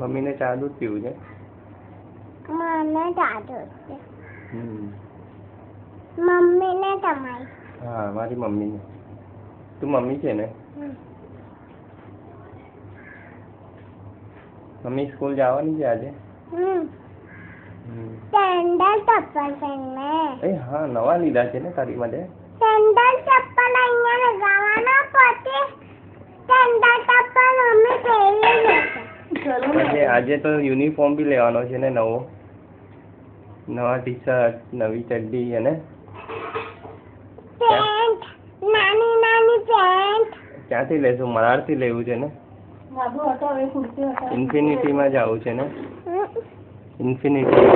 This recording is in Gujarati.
मम्मी ने चા દૂધ પીવું છે. મને ચા દૂધ છે. મમ્મી ને તમારી. હા મારી મમ્મી ને. તું મમ્મી છે ને? મમ્મી સ્કૂલ જવાની છે આજે? સેન્ડલ ચપ્પલ પહેરને. એ હા નવા લીધા છે ને તારી માટે. સેન્ડલ ચપ્પલ અહીંયા લગાવવાના પછી સેન્ડલ ચપ્પલ મમ્મી પહેરી લેશે. આજે તો યુનિફોર્મ બી લેવાનો છે ને નવો. નવા ટી શર્ટ નવી ચડ્ડી અને પેન્ટ નાની નાની પેન્ટ. ક્યાંથી લેશું? મરારથી લેવું છે ને? ઇન્ફિનિટી માં જવું છે ને? ઇન્ફિનિટી